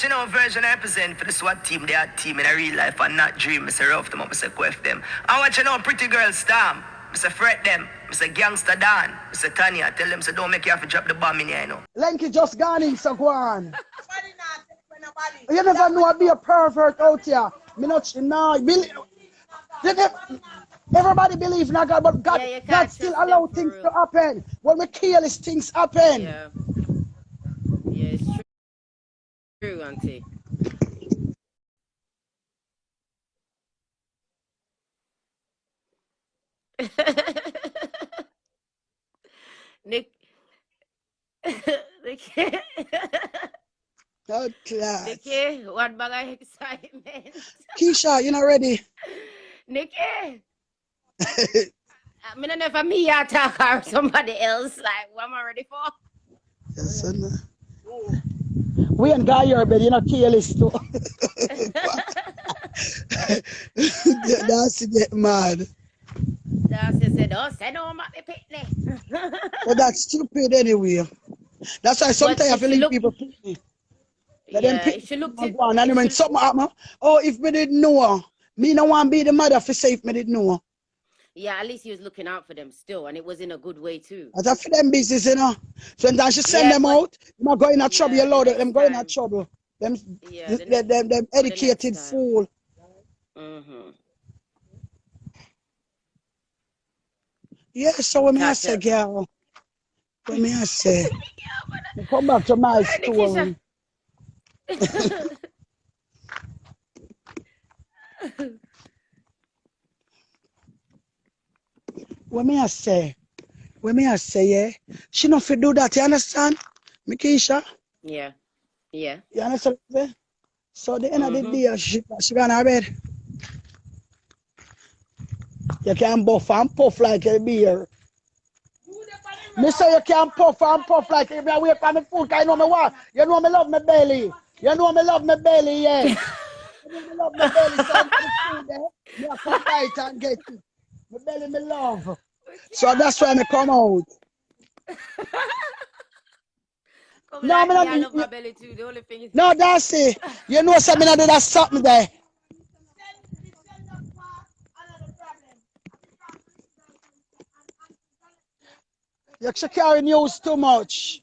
watch you know version I represent for the SWAT team, they are team in a real life and not dream. I say rough them up, I say quaff them. I watch you know pretty girl storm. I say fret them. I say gangster Dan. I say Tanya, tell them so don't make you have to drop the bomb in here, you know. Lenky just gone in, so go on. You never know I be a pervert out here. Me not everybody believe in God, but God still allow things to happen. When we kill these things happen. Yeah. Yeah, it's true, auntie. Nick. Nikki, what bag of excitement? Keisha, you not ready? Nikki. I mean, if me attack or somebody else, like, what am I ready for? Yes, son. We ain't got your bed, you know, careless too. That's get mad. Darcy said, oh, say no, I'm at the picnic. But that's stupid anyway. That's why sometimes I feel like people picnic. Let them pick she looked it. And when something happen, oh, if me didn't know, me no want to be the mother for say if me didn't know. Yeah, at least he was looking out for them still, and it was in a good way too. That's for them business, you know. So sometimes she send them out, you not going in trouble, you load them going in trouble. Them educated fool. Yeah, so what me I say, girl? What me I say? Come back to my story. What me I say? What me I say, yeah? She not fit do that, you understand? Me Keisha? Yeah. Yeah. You understand? So the end of the day, she gone to bed. You can buff and puff like a beer. Me say you can puff and puff like a beer. Wait for me food, cause you know me what? You know me love my belly. You know me love my belly, yeah. You know me love my belly, so I'm the food there. Me have to fight and get it. My belly me love. So that's why me come out. No, like I love my belly too. The only thing is no, that's it. You know something I do that something there. She carry news too much.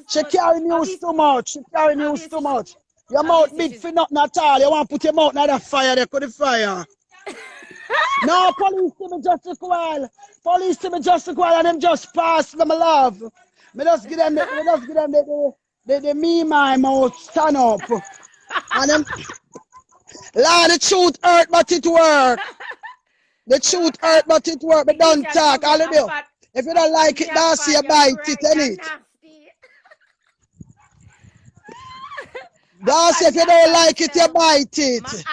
She carry news too much. She carry news too much. Your mouth big for nothing at all. You want to put your mouth in that fire there for the fire. No, police to me just a while. Police to me just a while and them just pass them love. Me just give them the me my mouth stand up. And them Lord, the truth hurt but it work. The truth hurt but it work. But don't talk. All of you. If you don't like it, Darcy, you bite it, innit? Darcy, if you don't like it, you bite it.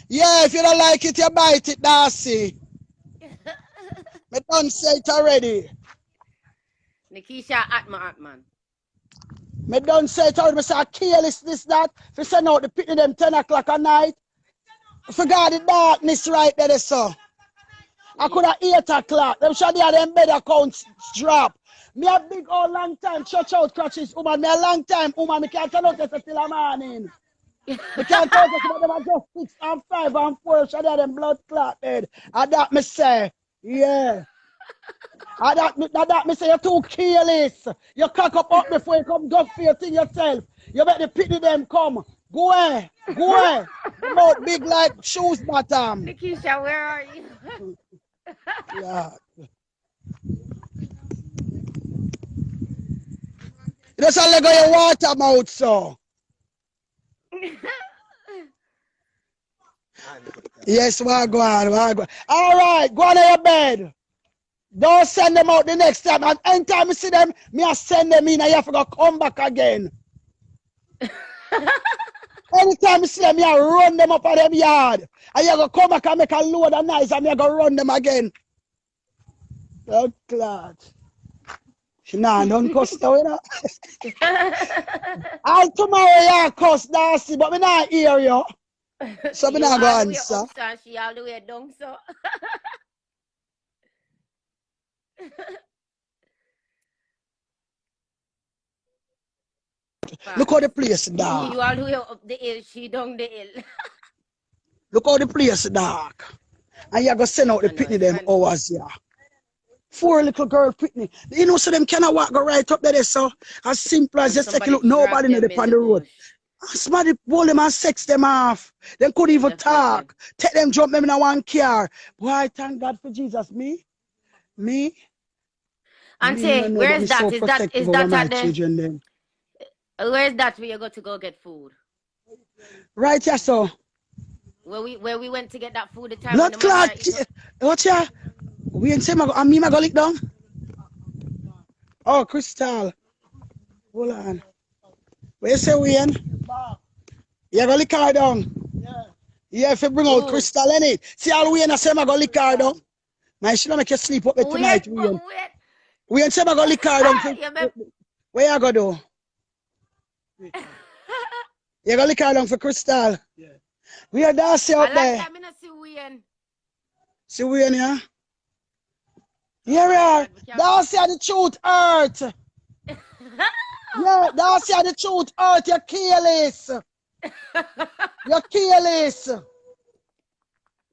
Yeah, if you don't like it, you bite it, Darcy. Me don't say it already. Nikisha at my aunt, man. Me don't say it already. Me say I careless this, that. If you send out the picnic them 10 o'clock at night. Forgot the darkness right there, so. I could have 8 o'clock. Them should have them bed accounts drop. Me a big old long time church out crutches, woman. Me a long time, woman. Me can't turn out this till the morning. Me can't turn out them are just 6 and 5 and 4. Should have them blood clot dead. And that me say, yeah. And that me say you're too careless. You cock up before you come go for your thing yourself. You bet the pity them come. Go away. Go away. The mouth big like shoes bottom. Nikisha, where are you? Yeah. You just let go your water mouth, so. Yes, we're going. All right, go on to your bed. Don't send them out the next time. And anytime you see them, me I send them in and you have to go come back again. Anytime you see them, I run them up at them yard. And you go come back and make a load of nice and you go run them again. Oh, God. Nah, don't cuss now, you know. All tomorrow you cuss, Darcy, but me not hear you. So me not go answer. She all the way down, so. out. Look how the place dark. You all the way up the hill, she down the hill. Look how the place dark. And you go send out the pitney them hours here. 4 little girl pitney. You know, so them cannot walk go right up there, so as simple as just take a look, nobody in the on the road. Somebody pull them and sex them off. They couldn't even talk. Take them, jump them in a one car. Boy, thank God for Jesus. Me? Auntie, where is that? So is that at the... Where is that where you go to go get food? Right here, so. Where we went to get that food the time. Blood clot. Watch ya. We ain't say me go lick down. Oh, Crystal. Hold on. Where you say we in? You go lick her down. Yeah, if you bring out Crystal in it. See all we in a say I go lick her down. Man, she don't make you sleep up there tonight. We ain't say I go lick her down. Where you go do? You go lick her down for Crystal. Yeah. We are Darcy out there. See Wayne, yeah? Here we are. Darcy are the truth earth. Yeah, Darcy are the truth earth. You're careless. You're careless.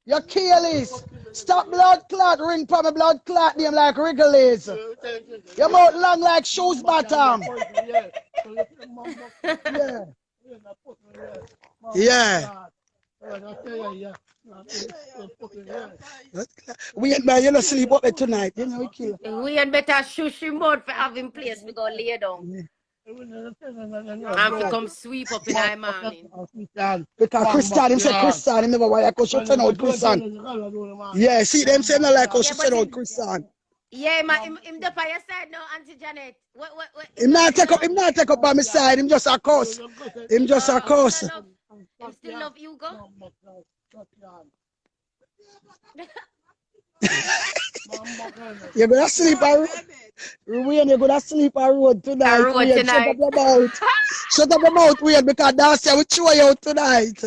You're careless. Stop blood clot. Ring for my blood clot name like Wrigley's. Your mouth long like shoes bottom. Yeah. We ain't better, you not sleep up there tonight. You know, we kill. We ain't better shush him out for having place. We go lay down. And to come sweep up in the morning. Because Christian, him say Christian, him never want to send out Christian. Yeah, see them say no like how she send out Christian. Yeah, him the by your side now, Auntie Janet. What? Him not take up by my side, him just a cuss. Him just a cuss. Him still love you, go? You're gonna sleep on road. Wayne, you're gonna sleep on road tonight. Shut up your mouth. Shut up your mouth, Wayne, because Darcy will throw you out tonight.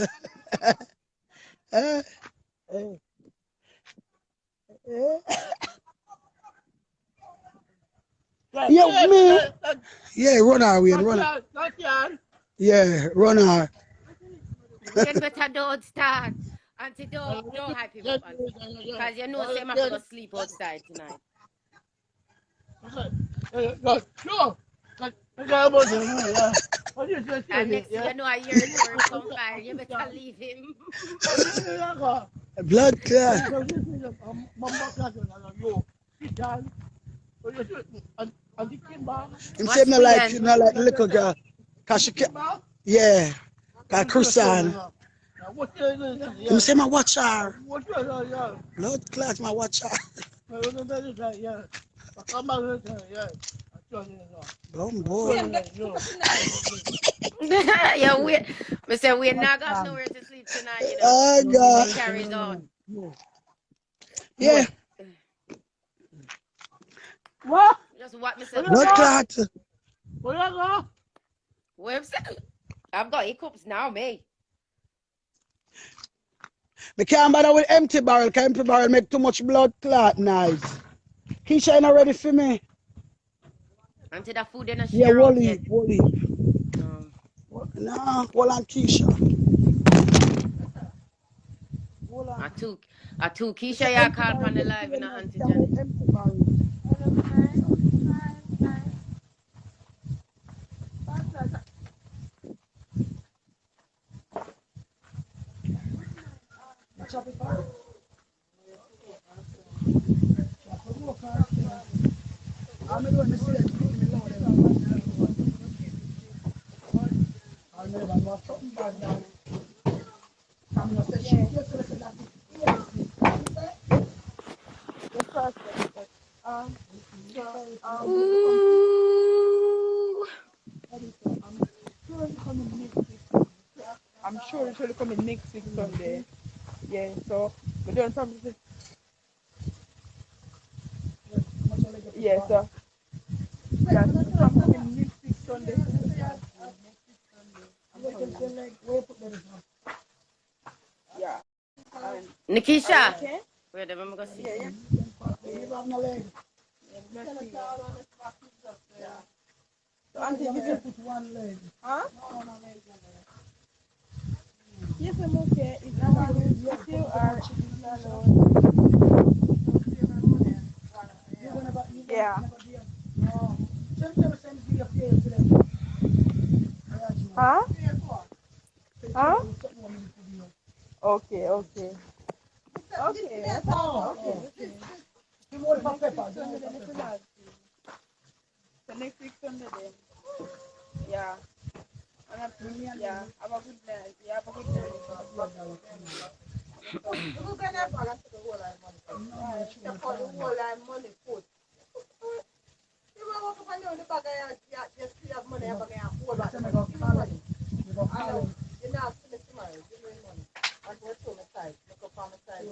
Yeah, me. Yeah, run her, Wayne, run her. Yeah, run her. Wayne better don't start. Auntie, don't hype him up, Auntie. Because you know say I'm going to sleep outside tonight. And next thing you know, I hear him come by. You better leave him. Blood clot. Him say not like the little girl. Cause she can, yeah. Cause Christian. Him say my watch her. Blood clot, my watch her. Boy. Yeah, we say we're not got nowhere to sleep tonight, you know. Oh God. Carries on. Yeah. What? Just what me say. Blood clot. I've got hiccups now, me. Me can't bother with empty barrel, because empty barrel make too much blood clot nice. Keisha ain't ready for me. Until the food in a share. Yeah, Wally. Nah, Wally and Keisha. I took Keisha, you call on the live in a Auntie Janet. I'm sure it's will come in next week Sunday. Yeah, so we're doing something. Yeah, so that's something next week Sunday. Yeah. Nikisha. Okay. Wait, I'm going to see. Yeah. So Auntie, give me put one leg. huh? No, no, leg. Yes, I'm okay. If you want to you are yeah. Huh? Huh? Okay, okay. Okay, that's all. Okay. So next week Sunday then. Yeah. And yeah, have a good night. Yeah, have a good night. We're gonna have balance the whole line money. The whole line money food. You want to find out the bag just have money, have a whole lot of money. I know, you're not finished tomorrow, give me money. And we're to my side, look up on my side.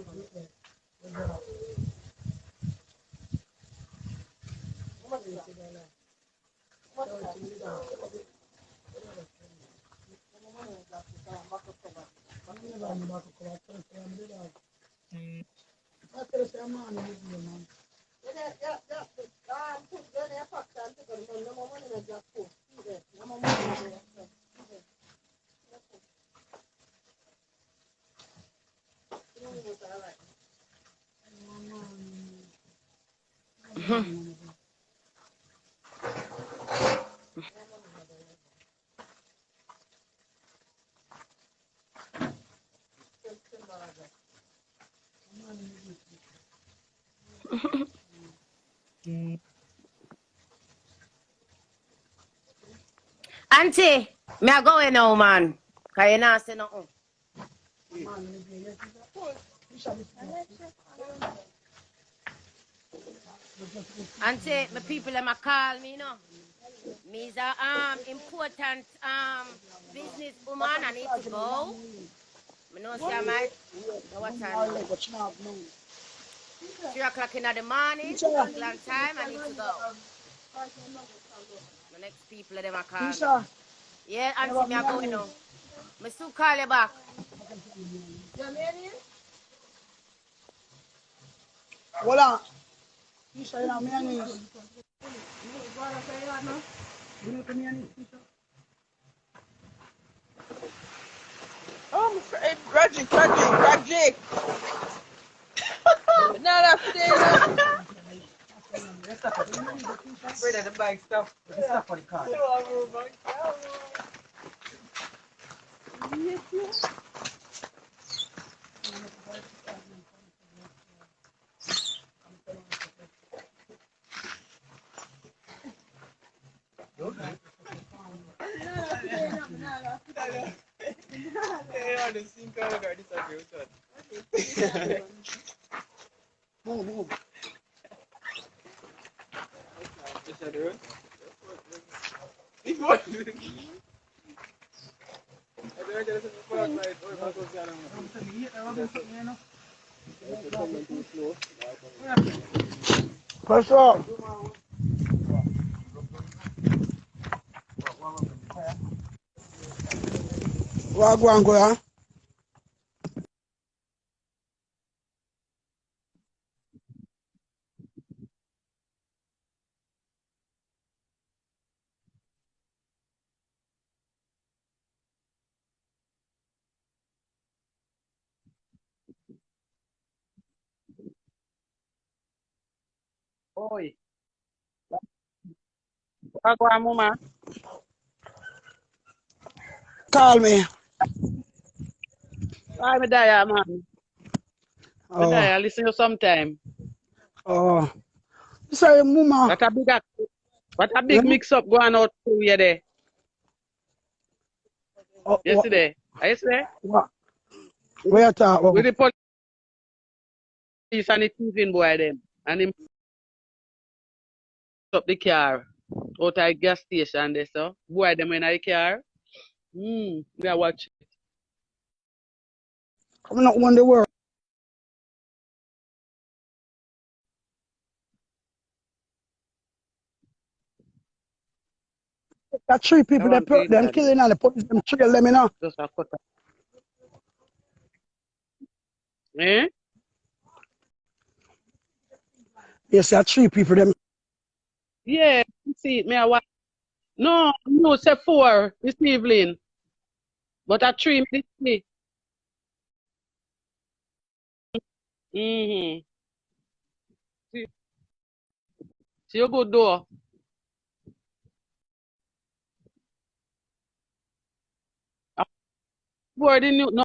Auntie, me a going now, man. Cause you not say nothing. Auntie, my people them a call me, you know. Me is a important business woman. I need to go. Me know say I might. Know what time? 3 o'clock in the morning, England time. I need to go. The next people them a call me. Yeah, Auntie, me a going now. Me still call you back. Hold on. Tisha, you know, me and you. Oh, Roger. No, that's today. Afraid of the bike stuff. The stuff on the car. Move. What's up? Wagwan go ya. Oi. Agora, mama. Call me. Ay, me die, man. Me die, Oh, I listen you sometime. oh. Say, mama. What a Huh? big mix up going out through here there. Oh, Yesterday. Are you there? what? Where you talk With about? the police and the thieving boy them. And him up the car out at gas station there, so. Boy them in the car. We are watching. I'm not one the world. That three I people want to them killing and they put them trigger them, you know. just a cut. Eh? Yes, that three people them. Yeah, you see, me I watch. No, no, say 4 this evening. But at 3 minutes. Mm-hmm. See, see you good door. Boarding you. No,